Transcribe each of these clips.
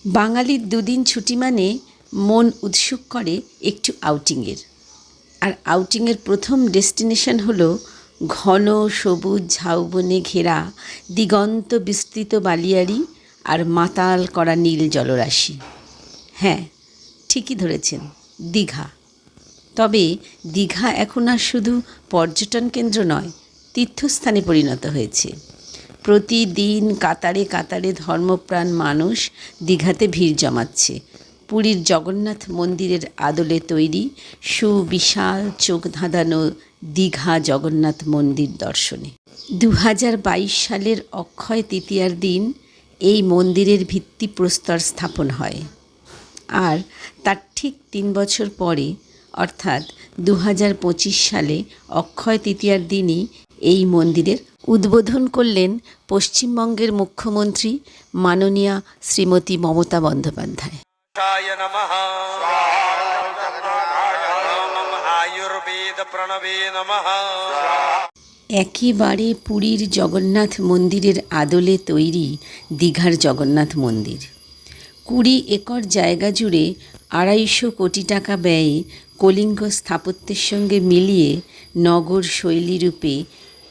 বাঙালির দুদিন ছুটি মানে মন উৎসুক করে একটু আউটিংয়ের। আর আউটিংয়ের প্রথম ডেস্টিনেশন হলো ঘন সবুজ ঝাউবনে ঘেরা দিগন্ত বিস্তৃত বালিয়াড়ি আর মাতাল করা নীল জলরাশি। হ্যাঁ, ঠিকই ধরেছেন, দীঘা। তবে দীঘা এখন আর শুধু পর্যটন কেন্দ্র নয়, তীর্থস্থানে পরিণত হয়েছে। প্রতিদিন কাতারে কাতারে ধর্মপ্রাণ মানুষ দীঘাতে ভিড় জমাচ্ছে পুরীর জগন্নাথ মন্দিরের আদলে তৈরি সুবিশাল চোখ ধাঁধানো দীঘা জগন্নাথ মন্দির দর্শনে। 2022 সালের অক্ষয় তৃতীয়ার দিন এই মন্দিরের ভিত্তিপ্রস্তর স্থাপন হয়। আর তার ঠিক 3 বছর পরে অর্থাৎ 2025 সালে অক্ষয় তৃতীয়ার দিনই এই মন্দিরের উদ্বোধন করলেন পশ্চিমবঙ্গের মুখ্যমন্ত্রী মাননীয়া শ্রীমতী মমতা বন্দ্যোপাধ্যায়। একেবারে পুরীর জগন্নাথ মন্দিরের আদলে তৈরি দীঘার জগন্নাথ মন্দির। 20 একর জায়গা জুড়ে 250 কোটি টাকা ব্যয়ে কলিঙ্গ স্থাপত্যের সঙ্গে মিলিয়ে নগর শৈলী রূপে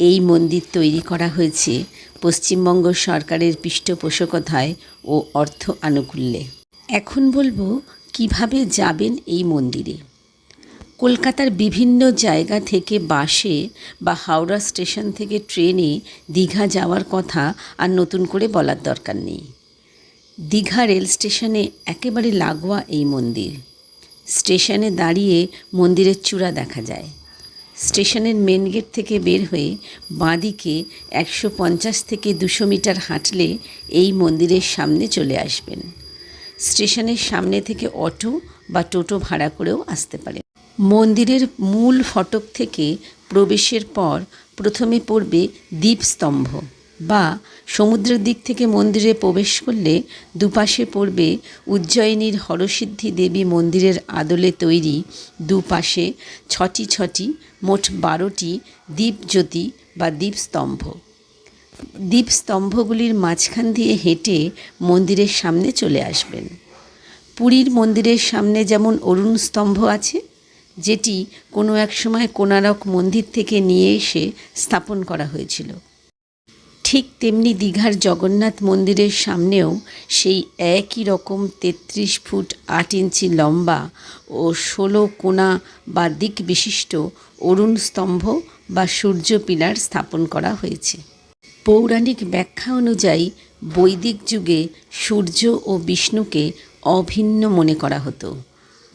এই মন্দির তৈরি করা হয়েছে পশ্চিমবঙ্গ সরকারের পৃষ্ঠপোষকতায় ও অর্থ আনুকূল্যে। এখন বলবো কিভাবে যাবেন এই মন্দিরে। কলকাতার বিভিন্ন জায়গা থেকে বাসে বা হাওড়া স্টেশন থেকে ট্রেনে দীঘা যাওয়ার কথা আর নতুন করে বলার দরকার নেই। দীঘা রেল স্টেশনে একেবারে লাগোয়া এই মন্দির। স্টেশনে দাঁড়িয়ে মন্দিরের চূড়া দেখা যায়। স্টেশনের মেন গেট থেকে বের হয়ে বাঁদিকে 150 থেকে 200 মিটার হাঁটলে এই মন্দিরের সামনে চলে আসবেন। স্টেশনের সামনে থেকে অটো বা টোটো ভাড়া করেও আসতে পারেন। মন্দিরের মূল ফটক থেকে প্রবেশের পর প্রথমে পড়বে দীপস্তম্ভ, বা সমুদ্রের দিক থেকে মন্দিরে প্রবেশ করলে দুপাশে পড়বে উজ্জয়িনীর হরসিদ্ধি দেবী মন্দিরের আদলে তৈরি দুপাশে 6টি মোট 12টি দীপজ্যোতি বা দীপস্তম্ভ। দীপস্তম্ভগুলির মাঝখান দিয়ে হেঁটে মন্দিরের সামনে চলে আসবেন। পুরীর মন্দিরের সামনে যেমন অরুণ স্তম্ভ আছে, যেটি কোনো এক সময় কোণারক মন্দির থেকে নিয়ে এসে স্থাপন করা হয়েছিল, ঠিক তেমনি দীঘার জগন্নাথ মন্দিরের সামনেও সেই একই রকম 33 ফুট 8 ইঞ্চি লম্বা ও 16 কোণা বা দিক বিশিষ্ট অরুণ স্তম্ভ বা সূর্য পিলার স্থাপন করা হয়েছে। পৌরাণিক ব্যাখ্যা অনুযায়ী বৈদিক যুগে সূর্য ও বিষ্ণুকে অভিন্ন মনে করা হতো,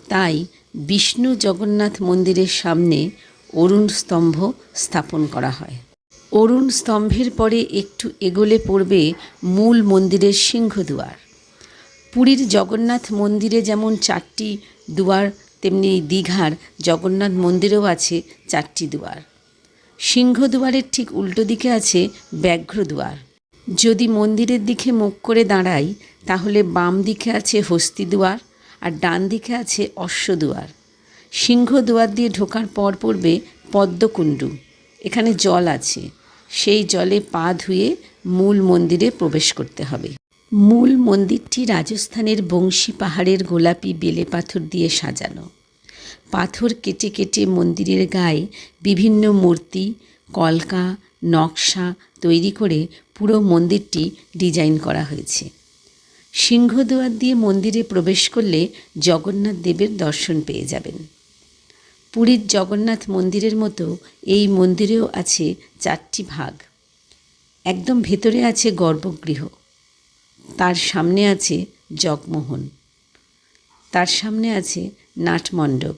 তাই বিষ্ণু জগন্নাথ মন্দিরের সামনে অরুণ স্তম্ভ স্থাপন করা হয়। অরুণ স্তম্ভের পরে একটু এগোলে পড়বে মূল মন্দিরের সিংহদুয়ার। পুরীর জগন্নাথ মন্দিরে যেমন 4টি দুয়ার, তেমনি দীঘার জগন্নাথ মন্দিরেও আছে 4টি দুয়ার। সিংহদুয়ারের ঠিক উল্টো দিকে আছে ব্যাঘ্র দুয়ার। যদি মন্দিরের দিকে মুখ করে দাঁড়াই তাহলে বাম দিকে আছে হস্তি দুয়ার আর ডান দিকে আছে অশ্ব দুয়ার। সিংহদুয়ার দিয়ে ঢোকার পর পড়বে পদ্মকুণ্ডু। এখানে জল আছে, সেই জলে পা ধুয়ে মূল মন্দিরে প্রবেশ করতে হবে। মূল মন্দিরটি রাজস্থানের বংশী পাহাড়ের গোলাপি বেলে পাথর দিয়ে সাজানো। পাথর কেটে কেটে মন্দিরের গায়ে বিভিন্ন মূর্তি, কলকা, নকশা তৈরি করে পুরো মন্দিরটি ডিজাইন করা হয়েছে। সিংহদুয়ার দিয়ে মন্দিরে প্রবেশ করলে জগন্নাথ দেবের দর্শন পেয়ে যাবেন। পুরীর জগন্নাথ মন্দিরের মতো এই মন্দিরেও আছে 4টি ভাগ। একদম ভেতরে আছে গর্ভগৃহ, তার সামনে আছে জগমোহন, তার সামনে আছে নাটমণ্ডপ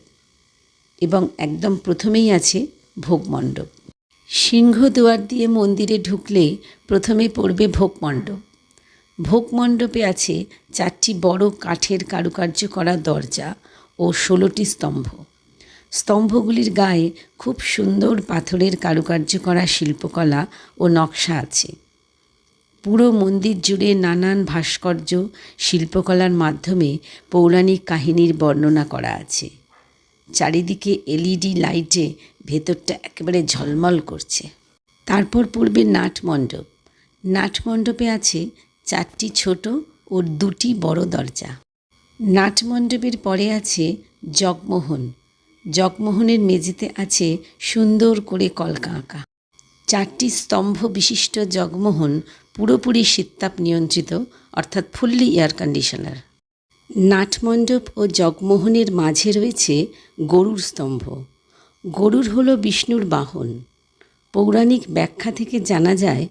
এবং একদম প্রথমেই আছে ভোগমণ্ডপ। সিংহদুয়ার দিয়ে মন্দিরে ঢুকলে প্রথমে পড়বে ভোগমণ্ডপ। ভোগমণ্ডপে আছে 4টি বড় কাঠের কারুকার্য করা দরজা ও 16টি স্তম্ভ। স্তম্ভগুলির গায়ে খুব সুন্দর পাথরের কারুকার্য করা শিল্পকলা ও নকশা আছে। পুরো মন্দির জুড়ে নানান ভাস্কর্য শিল্পকলার মাধ্যমে পৌরাণিক কাহিনীর বর্ণনা করা আছে। চারিদিকে LED লাইটে ভেতরটা একেবারে ঝলমল করছে। তারপর পড়বে নাটমণ্ডপ। নাটমণ্ডপে আছে 4টি ছোট ও ও দুটি বড় দরজা। নাটমণ্ডপের পরে আছে জগমোহন। জগমোহনের মেঝেতে আছে সুন্দর করে কলকা আঁকা। 4টি স্তম্ভ বিশিষ্ট জগমোহন পুরোপুরি শীততাপ নিয়ন্ত্রিত, অর্থাৎ ফুললি এয়ার কন্ডিশনার। নাটমণ্ডপ ও জগমোহনের মাঝে রয়েছে গরুর স্তম্ভ। গরুর হল বিষ্ণুর বাহন। পৌরাণিক ব্যাখ্যা থেকে জানা যায়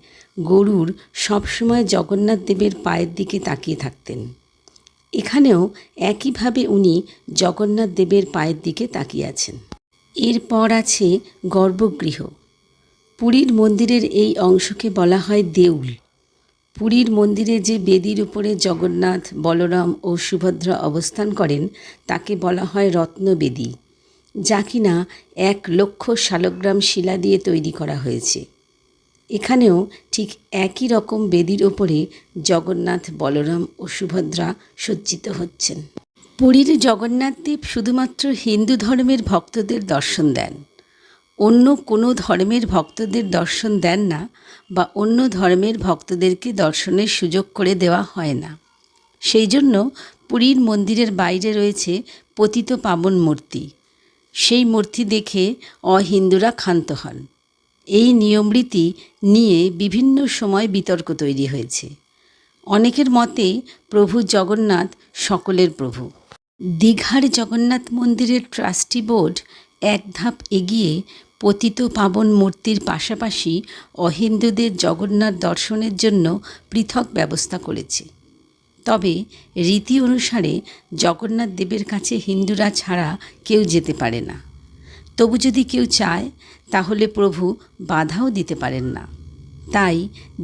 গরুর সবসময় জগন্নাথ দেবের পায়ের দিকে তাকিয়ে থাকতেন। এখানেও একইভাবে উনি জগন্নাথ দেবের পায়ের দিকে তাকিয়ে আছেন। এরপর আছে গর্ভগৃহ। পুরীর মন্দিরের এই অংশকে বলা হয় দেউল। পুরীর মন্দিরে যে বেদির উপরে জগন্নাথ, বলরাম ও সুভদ্রা অবস্থান করেন তাকে বলা হয় রত্নবেদী, যা কিনা 1,00,000 শালগ্রাম শিলা দিয়ে তৈরি করা হয়েছে। এখানেও ঠিক একই রকম বেদির ওপরে জগন্নাথ, বলরাম ও সুভদ্রা সজ্জিত হচ্ছেন। পুরীর জগন্নাথ দেব শুধুমাত্র হিন্দু ধর্মের ভক্তদের দর্শন দেন, অন্য কোনো ধর্মের ভক্তদের দর্শন দেন না বা অন্য ধর্মের ভক্তদেরকে দর্শনের সুযোগ করে দেওয়া হয় না। সেই জন্য পুরীর মন্দিরের বাইরে রয়েছে পতিত পাবন মূর্তি। সেই মূর্তি দেখে অহিন্দুরা ক্ষান্ত হন। এই নিয়মরীতি নিয়ে বিভিন্ন সময় বিতর্ক তৈরি হয়েছে। অনেকের মতে প্রভু জগন্নাথ সকলের প্রভু। দীঘার জগন্নাথ মন্দিরের ট্রাস্টি বোর্ড এক ধাপ এগিয়ে পতিত পাবন মূর্তির পাশাপাশি অহিন্দুদের জগন্নাথ দর্শনের জন্য পৃথক ব্যবস্থা করেছে। তবে রীতি অনুসারে জগন্নাথ দেবের কাছে হিন্দুরা ছাড়া কেউ যেতে পারে না। তবু যদি কেউ চায় তাহলে প্রভু বাধাও দিতে পারেন না। তাই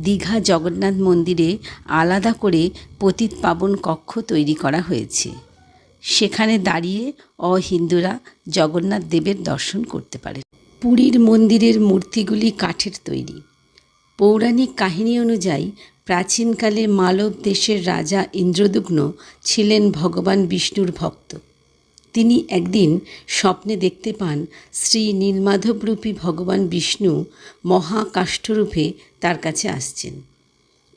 দীঘা জগন্নাথ মন্দিরে আলাদা করে পতিত পাবন কক্ষ তৈরি করা হয়েছে। সেখানে দাঁড়িয়ে অহিন্দুরা জগন্নাথ দেবের দর্শন করতে পারে। পুরীর মন্দিরের মূর্তিগুলি কাঠের তৈরি। পৌরাণিক কাহিনী অনুযায়ী প্রাচীনকালে মালব দেশের রাজা ইন্দ্রদুগ্ন ছিলেন ভগবান বিষ্ণুর ভক্ত। তিনি একদিন স্বপ্নে দেখতে পান শ্রী নীলমাধবরূপী ভগবান বিষ্ণু মহাকাষ্ঠরূপে তার কাছে আসছেন।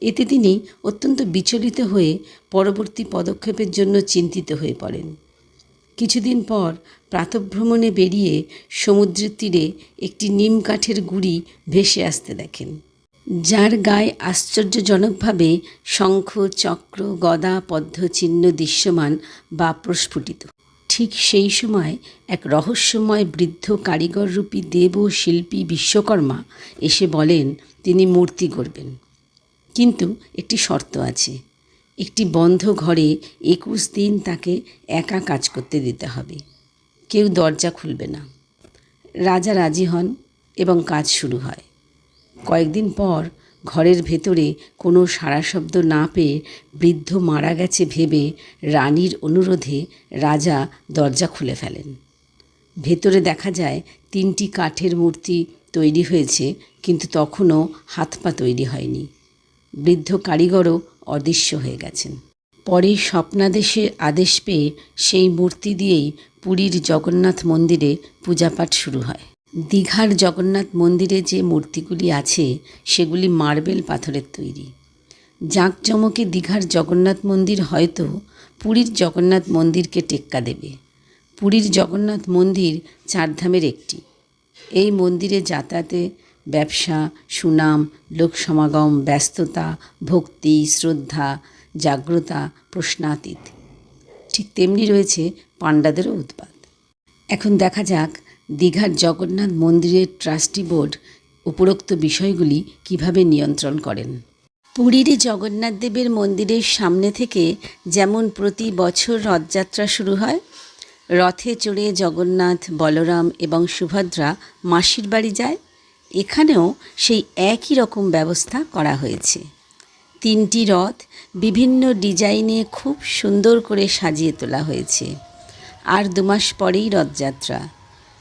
এতে তিনি অত্যন্ত বিচলিত হয়ে পরবর্তী পদক্ষেপের জন্য চিন্তিত হয়ে পড়েন। কিছুদিন পর প্রাতঃভ্রমণে বেরিয়ে সমুদ্রের তীরে একটি নিম কাঠের গুঁড়ি ভেসে আসতে দেখেন, যার গায়ে আশ্চর্যজনকভাবে শঙ্খ, চক্র, গদা, পদ্ম চিহ্ন দৃশ্যমান বা প্রস্ফুটিত। ঠিক সেই সময় এক রহস্যময় বৃদ্ধ কারিগররূপী দেব ও শিল্পী বিশ্বকর্মা এসে বলেন তিনি মূর্তি গড়বেন, কিন্তু একটি শর্ত আছে। একটি বন্ধ ঘরে 21 দিন তাকে একা কাজ করতে দিতে হবে, কেউ দরজা খুলবে না। রাজা রাজি হন এবং কাজ শুরু হয়। কয়েকদিন পর ঘরের ভেতরে কোনো সাড়া শব্দ না পেয়ে বৃদ্ধ মারা গেছে ভেবে রানীর অনুরোধে রাজা দরজা খুলে ফেলেন। ভেতরে দেখা যায় 3টি কাঠের মূর্তি তৈরি হয়েছে, কিন্তু তখনও হাত পা তৈরি হয়নি। বৃদ্ধ কারিগরও অদৃশ্য হয়ে গেছেন। পরে স্বপ্নাদেশের আদেশ পেয়ে সেই মূর্তি দিয়েই পুরীর জগন্নাথ মন্দিরে পূজাপাঠ শুরু হয়। দীঘার জগন্নাথ মন্দিরে যে মূর্তিগুলি আছে সেগুলি মার্বেল পাথরের তৈরি। জাঁকজমকে দীঘার জগন্নাথ মন্দির হয়তো পুরীর জগন্নাথ মন্দিরকে টেক্কা দেবে। পুরীর জগন্নাথ মন্দির 4 ধামের একটি। এই মন্দিরে যাতায়াতে ব্যবসা, সুনাম, লোকসমাগম, ব্যস্ততা, ভক্তি, শ্রদ্ধা, জাগ্রতা প্রশ্নাতীত। ঠিক তেমনি রয়েছে পাণ্ডাদেরও উৎপাত। এখন দেখা যাক দীঘার জগন্নাথ মন্দিরের ট্রাস্টি বোর্ড উপরোক্ত বিষয়গুলি কিভাবে নিয়ন্ত্রণ করেন। পুরীর জগন্নাথ দেবের মন্দিরের সামনে থেকে যেমন প্রতি বছর রথযাত্রা শুরু হয়, রথে চড়ে জগন্নাথ, বলরাম এবং সুভদ্রা মাসির বাড়ি যায়, এখানেও সেই একই রকম ব্যবস্থা করা হয়েছে। 3টি রথ বিভিন্ন ডিজাইনে খুব সুন্দর করে সাজিয়ে তোলা হয়েছে। আর 2 মাস পরেই রথযাত্রা।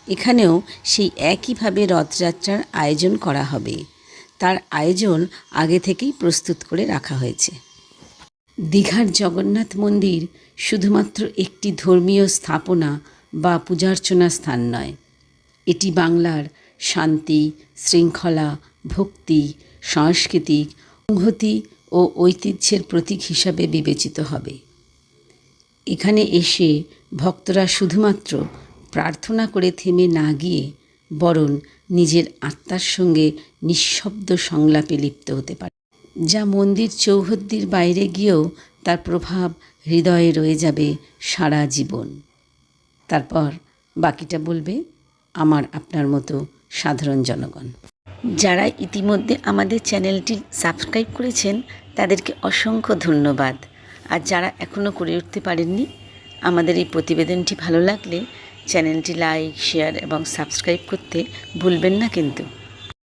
এখানেও সেই একইভাবে রথযাত্রার আয়োজন করা হবে। তার আয়োজন আগে থেকেই প্রস্তুত করে রাখা হয়েছে। দীঘার জগন্নাথ মন্দির শুধুমাত্র একটি ধর্মীয় স্থাপনা বা পূজার্চনার স্থান নয়, এটি বাংলার শান্তি, শৃঙ্খলা, ভক্তি, সাংস্কৃতিক সংহতি ও ঐতিহ্যের প্রতীক হিসাবে বিবেচিত হবে। এখানে এসে ভক্তরা শুধুমাত্র প্রার্থনা করে থেমে না গিয়ে বরং নিজের আত্মার সঙ্গে নিঃশব্দ সংলাপে লিপ্ত হতে পারে, যা মন্দির চৌহদ্দির বাইরে গিয়েও তার প্রভাব হৃদয়ে রয়ে যাবে সারা জীবন। তারপর বাকিটা বলবে আমার আপনার মতো সাধারণ জনগণ। যারা ইতিমধ্যে আমাদের চ্যানেলটি সাবস্ক্রাইব করেছেন তাদেরকে অসংখ্য ধন্যবাদ। আর যারা এখনও করে উঠতে পারেননি, আমাদের এই প্রতিবেদনটি ভালো লাগলে চ্যানেলটি লাইক, শেয়ার এবং সাবস্ক্রাইব করতে ভুলবেন না কিন্তু।